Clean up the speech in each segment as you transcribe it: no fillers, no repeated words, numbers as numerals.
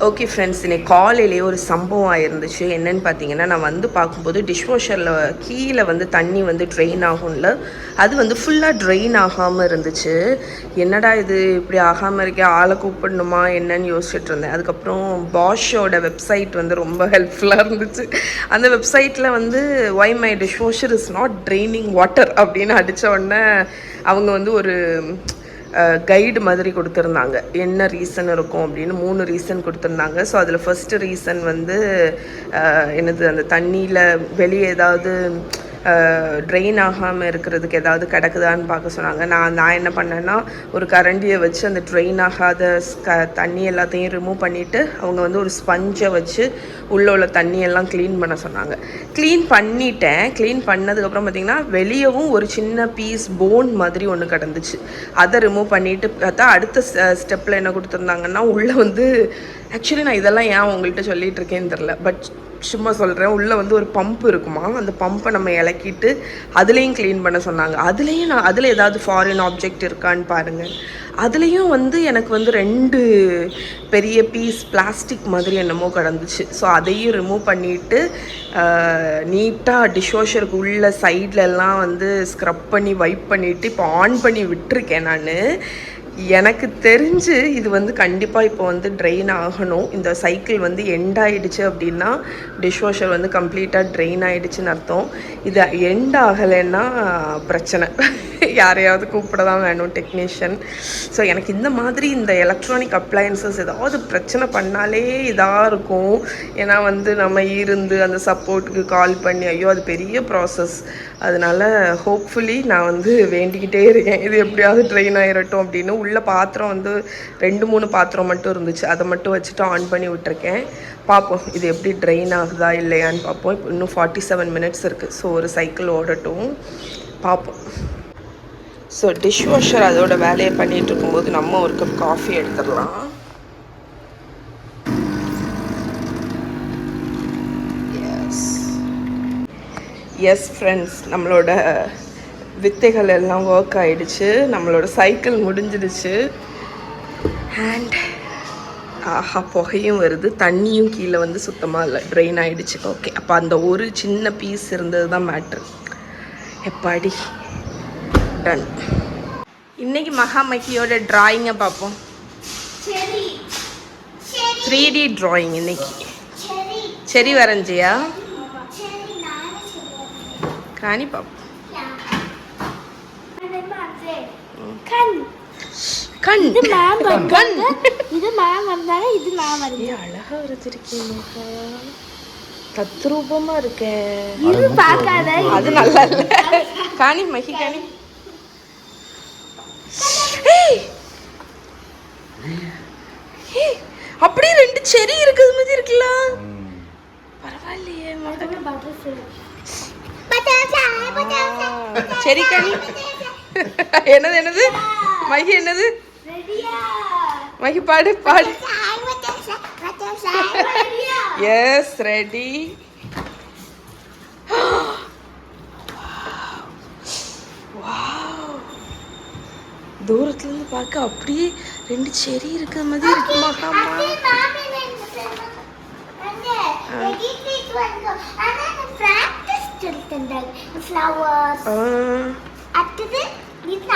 Okay friends, இன்னைக்கு காலையிலேயே ஒரு சம்பவம் ஆயிருந்துச்சு. என்னென்னு பார்த்தீங்கன்னா, நான் வந்து பார்க்கும்போது டிஷ்வாஷரில் கீழே வந்து தண்ணி வந்து ட்ரெயின் ஆகும்ல, அது வந்து ஃபுல்லாக ட்ரெயின் ஆகாமல் இருந்துச்சு. என்னடா இது இப்படி ஆகாமல் இருக்கே, ஆளை கூப்பிடணுமா என்னன்னு யோசிச்சுட்டு இருந்தேன். அதுக்கப்புறம் பாஷோட வெப்சைட் வந்து ரொம்ப ஹெல்ப்ஃபுல்லாக இருந்துச்சு. அந்த வெப்சைட்டில் வந்து why my dishwasher is not draining water அப்படின்னு அடித்த உடனே அவங்க வந்து ஒரு கைடு மாதிரி கொடுத்துருந்தாங்க. என்ன ரீசன் இருக்கும் அப்படின்னு 3 ரீசன் கொடுத்துருந்தாங்க. ஸோ அதில் ஃபஸ்ட்டு ரீசன் வந்து என்னது, அந்த தண்ணியில் வெளியே ஏதாவது ட்ரெயின் ஆகாமல் இருக்கிறதுக்கு ஏதாவது கிடக்குதான்னு பார்க்க சொன்னாங்க. நான் என்ன பண்ணேன்னா, ஒரு கரண்டியை வச்சு அந்த ட்ரெயின் ஆகாத தண்ணி எல்லாத்தையும் ரிமூவ் பண்ணிவிட்டு அவங்க வந்து ஒரு ஸ்பஞ்சை வச்சு உள்ள தண்ணியெல்லாம் க்ளீன் பண்ண சொன்னாங்க. க்ளீன் பண்ணிட்டேன். க்ளீன் பண்ணதுக்கப்புறம் பார்த்திங்கன்னா வெளியவும் ஒரு சின்ன பீஸ் போன் மாதிரி ஒன்று கிடந்துச்சு. அதை ரிமூவ் பண்ணிவிட்டு பார்த்தா அடுத்த ஸ்டெப்பில் என்ன கொடுத்துருந்தாங்கன்னா, உள்ளே வந்து ஆக்சுவலி நான் இதெல்லாம் ஏன் உங்கள்கிட்ட சொல்லிகிட்டு இருக்கேன்னு தெரில, பட் சும்மா சொல்கிறேன். உள்ளே வந்து ஒரு பம்ப் இருக்குமா, அந்த பம்பை நம்ம இலக்கிட்டு அதுலேயும் க்ளீன் பண்ண சொன்னாங்க. அதுலேயும் அதில் ஏதாவது ஃபாரின் ஆப்ஜெக்ட் இருக்கான்னு பாருங்கள். அதுலேயும் வந்து எனக்கு வந்து 2 பெரிய பீஸ் பிளாஸ்டிக் மாதிரி என்னமோ கிடந்துச்சு. ஸோ அதையும் ரிமூவ் பண்ணிவிட்டு நீட்டாக டிஷ்வாஷருக்கு உள்ள சைட்லெல்லாம் வந்து ஸ்க்ரப் பண்ணி வைப் பண்ணிவிட்டு இப்போ ஆன் பண்ணி விட்டுருக்கேன் நான். எனக்கு தெரிஞ்சு இது வந்து கண்டிப்பாக இப்போ வந்து ட்ரெயின் ஆகணும். இந்த சைக்கிள் வந்து எண்ட் ஆகிடுச்சு அப்படின்னா டிஷ்வாஷர் வந்து கம்ப்ளீட்டாக ட்ரெயின் ஆகிடுச்சின்னு அர்த்தம். இது எண்ட் ஆகலைன்னா பிரச்சனை, யாரையாவது கூப்பிட தான் வேணும், டெக்னீஷியன். ஸோ எனக்கு இந்த மாதிரி இந்த எலக்ட்ரானிக் அப்ளையன்சஸ் ஏதாவது பிரச்சனை பண்ணாலே இதாக இருக்கும். ஏன்னா வந்து நம்ம இருந்து அந்த சப்போர்ட்டுக்கு கால் பண்ணி, ஐயோ அது பெரிய ப்ராசஸ். அதனால் ஹோப்ஃபுல்லி நான் வந்து வேண்டிக்கிட்டே இருக்கேன், இது எப்படியாவது ட்ரெயின் ஆகிரட்டும் அப்படின்னு. உள்ள பாத்திரம் வந்து 2-3 பாத்திரம் மட்டும் இருந்துச்சு, அதை மட்டும் வச்சுட்டு ஆன் பண்ணி விட்டுருக்கேன். பார்ப்போம் இது எப்படி ட்ரெயின் ஆகுதா இல்லையான்னு பார்ப்போம். இப்போ இன்னும் 47 மினிட்ஸ் இருக்குது. ஸோ ஒரு சைக்கிள் ஓடட்டும், பார்ப்போம். ஸோ டிஷ்வாஷர் அதோட வேலையை பண்ணிகிட்டு இருக்கும்போது நம்ம ஒரு கப் காஃபி எடுத்துடலாம். எஸ் ஃப்ரெண்ட்ஸ், நம்மளோட வித்தைகள் எல்லாம் ஒர்க் ஆகிடுச்சு. நம்மளோட சைக்கிள் முடிஞ்சிடுச்சு. அண்ட் ஆஹா, புகையும் வருது, தண்ணியும் கீழே வந்து சுத்தமாக இல்லை, ட்ரெயின் ஆகிடுச்சு. ஓகே, அப்போ அந்த ஒரு சின்ன பீஸ் இருந்தது தான் மேட்ரு. எப்பாடி டன். இன்றைக்கி மகாமகியோட ட்ராயிங்கை பார்ப்போம். 3D ட்ராயிங் இன்னைக்கு. செரி வரைஞ்சியா? காணி பாப்போம். கண் இது மேம் வந்தாங்க, இது மேம் வந்தாங்க, இது நான் வரைஞ்சேன். அழகா வரைஞ்சிருக்கீங்க, தத்ரூபமா இருக்கே. இது பார்க்காத, அது நல்லா இல்ல. காணி மகி காணி. அப்படியே 2 செரி இருக்குது மாதிரி இருக்குல்ல, பரவாயில்லையே. செரி கனி. என்னது மகி, என்னது மகி? பாடு பாடு. Yes, ready. தூரத்துல இருந்து பார்க்க அப்படியே 2 செரி இருக்கிற மாதிரி இருக்கு. மகாமா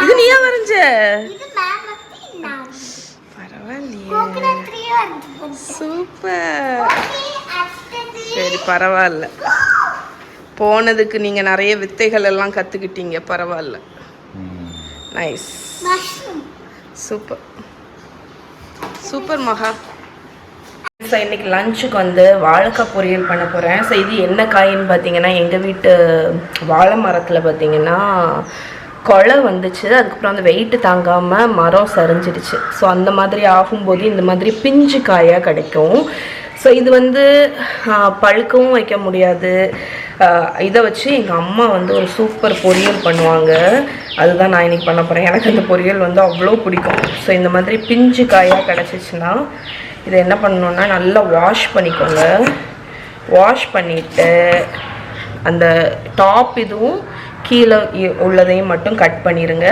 இது நீயா வரைஞ்ச? பரவாயில்லையே, சூப்பர். சரி, பரவாயில்ல. போனதுக்கு நீங்க நிறைய வித்தைகள் எல்லாம் கத்துக்கிட்டீங்க, பரவாயில்ல. நைஸ், சூப்பர் சூப்பர் மகா. ஸோ இன்றைக்கி லஞ்சுக்கு வந்து வாழைக்காய் பொரியல் பண்ண போகிறேன். ஸோ இது என்ன காயின்னு பார்த்தீங்கன்னா, எங்கள் வீட்டு வாழை மரத்தில் பார்த்தீங்கன்னா கொலை வந்துச்சு. அதுக்கப்புறம் அந்த வெயிட்டு தாங்காமல் மரம் சரிஞ்சிடுச்சு. ஸோ அந்த மாதிரி ஆகும்போது இந்த மாதிரி பிஞ்சு காயாக கிடைக்கும். ஸோ இது வந்து பழுக்கவும் வைக்க முடியாது. இதை வச்சு எங்கள் அம்மா வந்து ஒரு சூப்பர் பொரியல் பண்ணுவாங்க. அதுதான் நான் இன்றைக்கி பண்ண போகிறேன். எனக்கு அந்த பொரியல் வந்து அவ்வளோ பிடிக்கும். ஸோ இந்த மாதிரி பிஞ்சு காயாக கிடச்சிச்சின்னா இதை என்ன பண்ணணுன்னா, நல்லா வாஷ் பண்ணிக்கோங்க. வாஷ் பண்ணிவிட்டு அந்த டாப் இதுவும் கீழே உள்ளதையும் மட்டும் கட் பண்ணிடுங்க.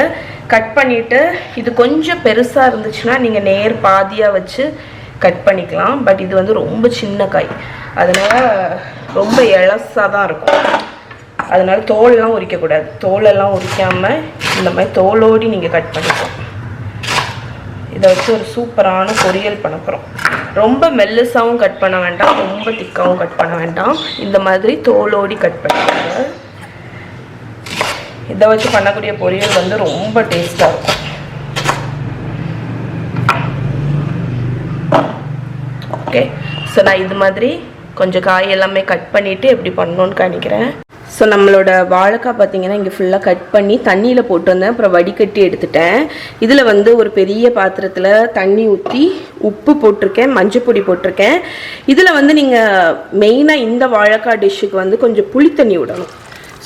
கட் பண்ணிவிட்டு இது கொஞ்சம் பெருசாக இருந்துச்சுன்னா நீங்கள் நேர் பாதியாக வச்சு கட் பண்ணிக்கலாம். பட் இது வந்து ரொம்ப சின்ன காய், அதனால் ரொம்ப இலசாக தான் இருக்கும். அதனால் தோலெல்லாம் உரிக்கக்கூடாது. தோலெல்லாம் உரிக்காமல் இந்த மாதிரி தோலோடி நீங்கள் கட் பண்ணிக்கலாம். இதை வச்சு ஒரு சூப்பரான பொரியல் பண்ண போகிறோம். ரொம்ப மெல்லுசாகவும் கட் பண்ண வேண்டாம், ரொம்ப திக்காகவும் கட் பண்ண வேண்டாம். இந்த மாதிரி தோலோடி கட் பண்ணிக்கோங்க. இதை வச்சு பண்ணக்கூடிய பொரியல் வந்து ரொம்ப டேஸ்ட்டாக இருக்கும். ஓகே, ஸோ நான் இது மாதிரி கொஞ்சம் காய் எல்லாமே கட் பண்ணிவிட்டு எப்படி பண்ணணுன்னு காணிக்கிறேன். ஸோ நம்மளோட வாழைக்காய் பார்த்திங்கன்னா இங்கே ஃபுல்லாக கட் பண்ணி தண்ணியில் போட்டு வந்தேன். அப்புறம் வடிகட்டி எடுத்துட்டேன். இதில் வந்து ஒரு பெரிய பாத்திரத்தில் தண்ணி ஊற்றி உப்பு போட்டிருக்கேன், மஞ்சள் பொடி போட்டிருக்கேன். இதில் வந்து நீங்கள் மெயினாக இந்த வாழைக்காய் டிஷ்ஷுக்கு வந்து கொஞ்சம் புளி தண்ணி விடணும்.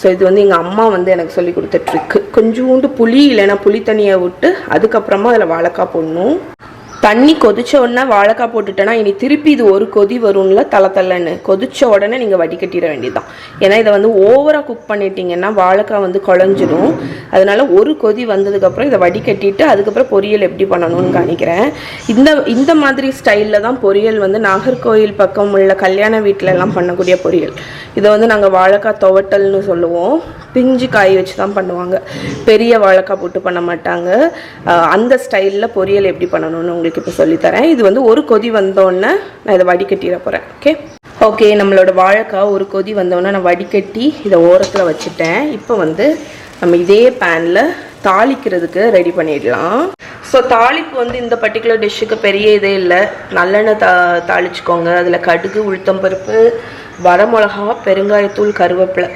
ஸோ இது வந்து எங்கள் அம்மா வந்து எனக்கு சொல்லி கொடுத்த ட்ரிக்கு. கொஞ்சோண்டு புளி இல்லைன்னா புளி தண்ணியை விட்டு அதுக்கப்புறமா அதில் வாழைக்காய் போடணும். தண்ணி கொதிச்ச உடனே வாழைக்காய் போட்டுட்டேன்னா இனி திருப்பி இது ஒரு கொதி வரும்ல, தள்ளன்னு கொதிச்ச உடனே நீங்கள் வடிகட்டிட வேண்டியதுதான். ஏன்னா இதை வந்து ஓவராக குக் பண்ணிட்டீங்கன்னா வாழைக்காய் வந்து குழஞ்சிடும். அதனால ஒரு கொதி வந்ததுக்கப்புறம் இதை வடிகட்டிட்டு அதுக்கப்புறம் பொரியல் எப்படி பண்ணணும்னு காணிக்கிறேன். இந்த மாதிரி ஸ்டைலில் தான் பொரியல் வந்து நாகர்கோயில் பக்கம் உள்ள கல்யாண வீட்டிலலாம் பண்ணக்கூடிய பொரியல். இதை வந்து நாங்கள் வாழைக்காய் துவட்டல்னு சொல்லுவோம். பிஞ்சு காய் வச்சு தான் பண்ணுவாங்க, பெரிய வாழைக்காய் போட்டு பண்ண மாட்டாங்க. அந்த ஸ்டைலில் பொரியல் எப்படி பண்ணணும்னு உங்களுக்கு இப்போ சொல்லித்தரேன். இது வந்து ஒரு கொதி வந்தோடனே நான் இதை வடிகட்டிட போகிறேன். ஓகே, நம்மளோட வாழைக்காய் ஒரு கொதி வந்தோடனே நான் வடிகட்டி இதை ஓரத்தில் வச்சுட்டேன். இப்போ வந்து நம்ம இதே பேனில் தாளிக்கிறதுக்கு ரெடி பண்ணிடலாம். ஸோ தாளிப்பு வந்து இந்த பர்டிகுலர் டிஷ்ஷுக்கு பெரிய இதே இல்லை. நல்லெண்ணெய் தாளிச்சுக்கோங்க. அதில் கடுகு, உளுத்தம்பருப்பு, வரமிளகா, பெருங்காயத்தூள், கருவேப்பிலை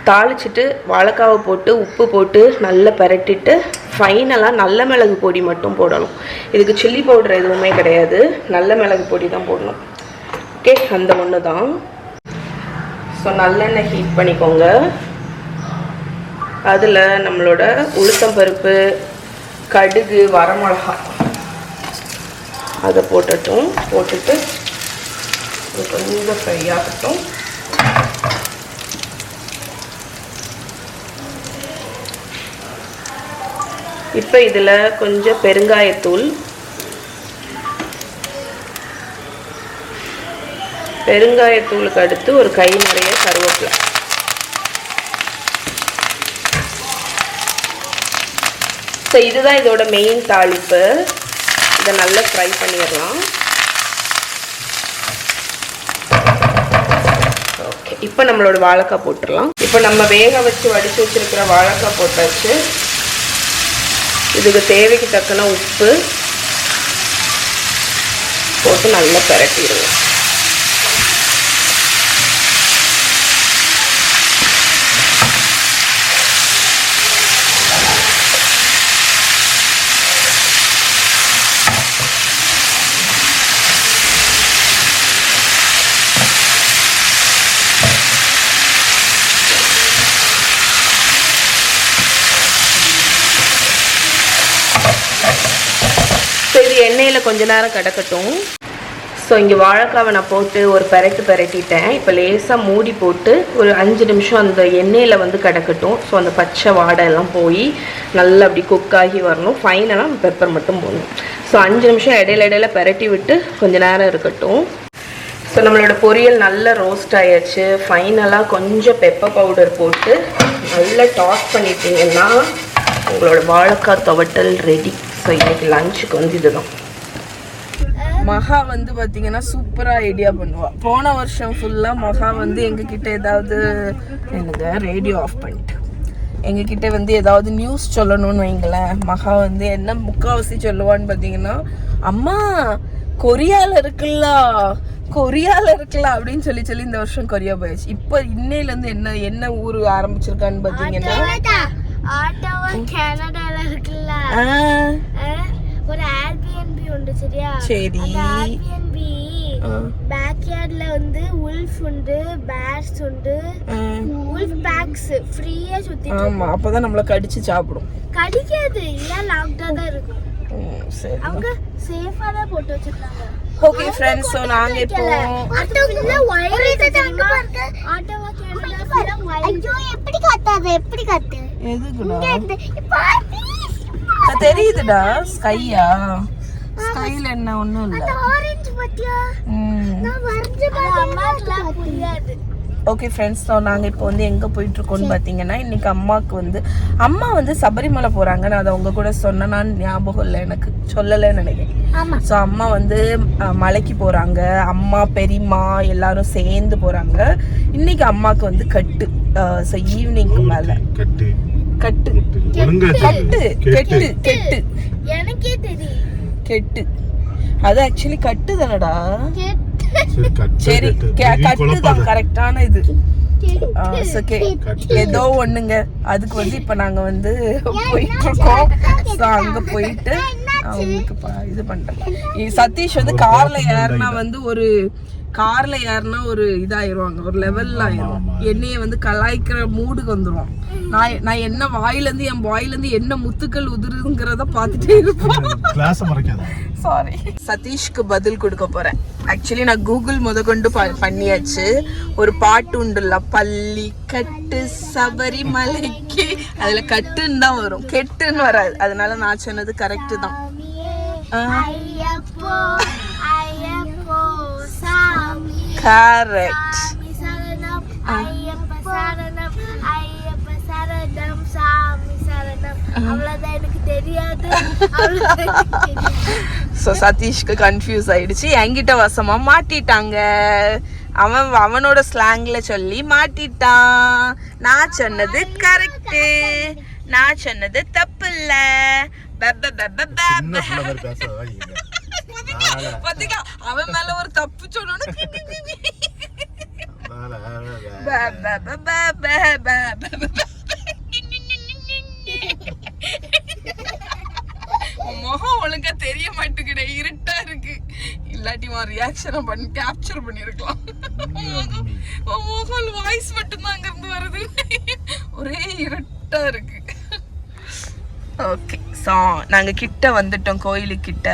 தாளிச்சிட்டு வாழைக்காவை போட்டு உப்பு போட்டு நல்லா பரட்டிட்டு ஃபைனலாக நல்ல மிளகு பொடி மட்டும் போடணும். இதுக்கு சில்லி பவுடர் எதுவுமே கிடையாது, நல்ல மிளகு பொடி தான் போடணும். ஓகே, அந்த ஒன்று தான். ஸோ நல்லெண்ணெய் ஹீட் பண்ணிக்கோங்க. அதில் நம்மளோட உளுத்தம்பருப்பு, கடுகு, வரமிளகா அதை போட்டுட்டு கொஞ்சம் ஃப்ரை ஆகட்டும். இப்போ இதில் கொஞ்சம் பெருங்காயத்தூளுக்கு அடுத்து ஒரு கை நிறைய கருவேப்பிலை. ஸோ இதுதான் இதோட மெயின் தாளிப்பு. இதை நல்லா ஃப்ரை பண்ணிடலாம். ஓகே, இப்போ நம்மளோட வாழைக்காய் போட்டுடலாம். இப்போ நம்ம வேக வச்சு வடித்து வச்சுருக்கிற வாழைக்காய் போட்டாச்சு. இதுக்கு தேவைக்கு தக்கன உப்பு போட்டு நல்லா பரட்டிடுவோம். ஸோ இது எண்ணெயில் கொஞ்ச நேரம் கிடக்கட்டும். ஸோ இங்கே வாழைக்காவை நான் போட்டு ஒரு பரட்டிட்டேன். இப்போ லேசாக மூடி போட்டு ஒரு 5 நிமிஷம் அந்த எண்ணெயில் வந்து கிடக்கட்டும். ஸோ அந்த பச்சை வாடை எல்லாம் போய் நல்லா அப்படி குக்காகி வரணும். ஃபைனலாக பெப்பர் மட்டும் போடணும். ஸோ 5 நிமிஷம் இடையில பரட்டி விட்டு கொஞ்ச நேரம் இருக்கட்டும். ஸோ நம்மளோட பொரியல் நல்லா ரோஸ்ட் ஆயாச்சு. ஃபைனலாக கொஞ்சம் பெப்பர் பவுடர் போட்டு நல்லா டாஸ் பண்ணிட்டீங்கன்னா உங்களோட வாழைக்காய் துவட்டல் ரெடி. ஸோ இன்னைக்கு லஞ்சுக்கு வந்து இதுதான். மகா வந்து பார்த்தீங்கன்னா சூப்பராக ஐடியா பண்ணுவாள். போன வருஷம் ஃபுல்லாக மகா வந்து எங்ககிட்ட ஏதாவது எனக்கு ரேடியோ ஆஃப் பண்ணிட்டு எங்ககிட்ட வந்து ஏதாவது நியூஸ் சொல்லணும்னு வைங்களேன், மகா வந்து என்ன முக்கால்வாசி சொல்லுவான்னு பார்த்தீங்கன்னா, அம்மா கொரியாவில் இருக்குல்ல அப்படின்னு சொல்லி இந்த வருஷம் கொரியா போயாச்சு. இப்போ இன்னையிலேருந்து என்ன ஊர் ஆரம்பிச்சிருக்கான்னு பார்த்தீங்கன்னா, கனடால இருக்குல்ல ஒரு Airbnb உண்டு. சரியா? சரி. Airbnb பேக்யார்ட்ல வந்து wolf உண்டு, bears உண்டு, wolf packs ஃப்ரீயா சுத்திட்டு. ஆமா, அப்பதான் நம்மள கடிச்சு சாப்பிடும். கடிக்காது, இல்ல லாக்டா தான் இருக்கும். சரி, அவங்க சேஃபா தான் போட்டு வச்சிருக்காங்க. ஓகே फ्रेंड्स, சோ நாங்க இப்போ ஆட்டோக்குள்ள வயர் தெரியுமா? ஆட்டோவா கேரளா வயர். ஐயோ, எப்படி கத்து எதுக்குடா? தெரியுதுடா. ஸ்கையா? ஸ்கைல என்ன ஒண்ணும் இல்ல. அந்த ஆரஞ்சு ஓகே ஃப்ரெண்ட்ஸ், ஸோ நாங்கள் இப்போ வந்து எங்கே போயிட்டுருக்கோன்னு பார்த்தீங்கன்னா, இன்றைக்கி அம்மாவுக்கு வந்து அம்மா வந்து சபரிமலை போகிறாங்க. நான் அதை அவங்க கூட சொன்னேன்னு ஞாபகம் இல்லை, எனக்கு சொல்லலைன்னு நினைக்கிறேன். ஸோ அம்மா வந்து மலைக்கு போகிறாங்க. அம்மா பெரியம்மா எல்லாரும் சேர்ந்து போகிறாங்க. இன்றைக்கி அம்மாவுக்கு வந்து கட்டு. ஸோ ஈவினிங்க்கு மேலே கட்டு கட்டு கட்டு கெட்டு கெட்டு எனக்கே தெரியும் கெட்டு. அது ஆக்சுவலி கட்டு தானடா. சரி, கட்டு தான் கரெக்டான இது. ஏதோ ஒண்ணுங்க. அதுக்கு வந்து இப்ப நாங்க வந்து போயிட்டு இருக்கோம். அங்க போயிட்டு அவங்களுக்கு இது பண்றேன். சதீஷ் வந்து கார்ல ஏறினா வந்து ஒரு இதாயிருவாங்க, ஒரு லெவல்ல ஆயிரும். என்னைய வந்து கலாய்க்கிற மூடுக்கு வந்துரும். நான் என்ன வாயிலேருந்து என் வாயிலேருந்து என்ன முத்துக்கள் உதிருங்கிறத பார்த்துட்டே இருப்பேன். சாரி. சதீஷ்க்கு பதில் கொடுக்க போறேன். ஆக்சுவலி நான் கூகுள் முதற்கொண்டு பண்ணியாச்சு. ஒரு பாட்டு உண்டுல்ல, பள்ளி கட்டு சபரிமலைக்கு, அதுல கட்டுன்னு தான் வரும், கெட்டுன்னு வராது. அதனால நான் சொன்னது கரெக்ட் தான். கரெக்ட். ஸோ சதீஷ்க்கு கன்ஃபியூஸ் ஆயிடுச்சு. என்கிட்ட வசமா மாட்டிட்டாங்க. அவனோட ஸ்லாங்ல சொல்லி மாட்டிட்டான். நான் சொன்னது கரெக்ட், நான் சொன்னது தப்பு இல்ல. அவன் மேல ஒரு தப்பு சொன்னோன்னு முகம் ஒழுங்கா தெரிய மாட்டேங்குது, இருட்டா இருக்கு. இல்லாட்டி ரியாக்ஷனை பண்ணி கேப்சர் பண்ணிருக்கலாம். முகம் வாய்ஸ் மட்டும் தான் அங்க இருந்து வருது, ஒரே இருட்டா இருக்கு. ஓகே, ஸோ நாங்க கிட்ட வந்துட்டோம், கோயிலுக்கிட்ட.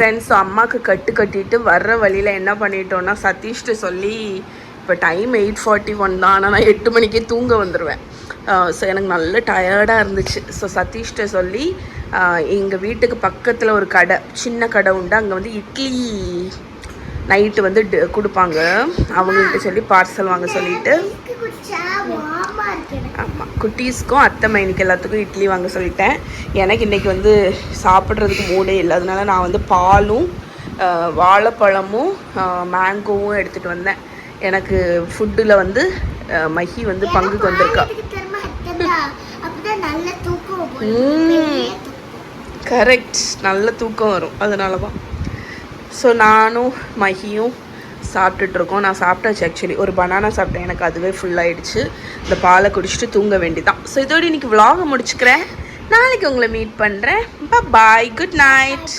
ஃப்ரெண்ட்ஸ். அம்மாவுக்கு கட்டிட்டு வர்ற வழியில் என்ன பண்ணிட்டோன்னா சதீஷ்ட்டு சொல்லி, இப்போ டைம் 8:41 தான், ஆனால் நான் 8 மணிக்கே தூங்க வந்துடுவேன். ஸோ எனக்கு நல்ல டயர்டாக இருந்துச்சு. ஸோ சதீஷ்ட்ட சொல்லி எங்கள் வீட்டுக்கு பக்கத்தில் ஒரு கடை, சின்ன கடை உண்டு, அங்கே வந்து இட்லி நைட்டு வந்து கொடுப்பாங்க. அவங்கள்ட்ட சொல்லி பார்சல் வாங்க சொல்லிவிட்டு, ஆமாம் குட்டீஸ்க்கும் அத்தை மைனிக்கு எல்லாத்துக்கும் இட்லி வாங்க சொல்லிட்டேன். எனக்கு இன்றைக்கி வந்து சாப்பிட்றதுக்கு மூடே இல்லை. அதனால நான் வந்து பாலும் வாழைப்பழமும் மேங்கோவும் எடுத்துகிட்டு வந்தேன். எனக்கு ஃபுட்டில் வந்து மஹி வந்து பங்குக்கு வந்திருக்கா. கரெக்ட், நல்ல தூக்கம் வரும், அதனால தான். ஸோ நானும் மஹியும் சாப்பிட்டுட்ருக்கோம். நான் சாப்பிட்டாச்சு ஆக்சுவலி, ஒரு பனானா சாப்பிட்டேன், எனக்கு அதுவே ஃபுல்லாகிடுச்சு. இந்த பாலை குடிச்சிட்டு தூங்க வேண்டிதான். ஸோ இதோடு இன்றைக்கி விலாகை முடிச்சுக்கிறேன். நாளைக்கு உங்களை மீட் பண்ணுறேன். பாய், குட் நைட்.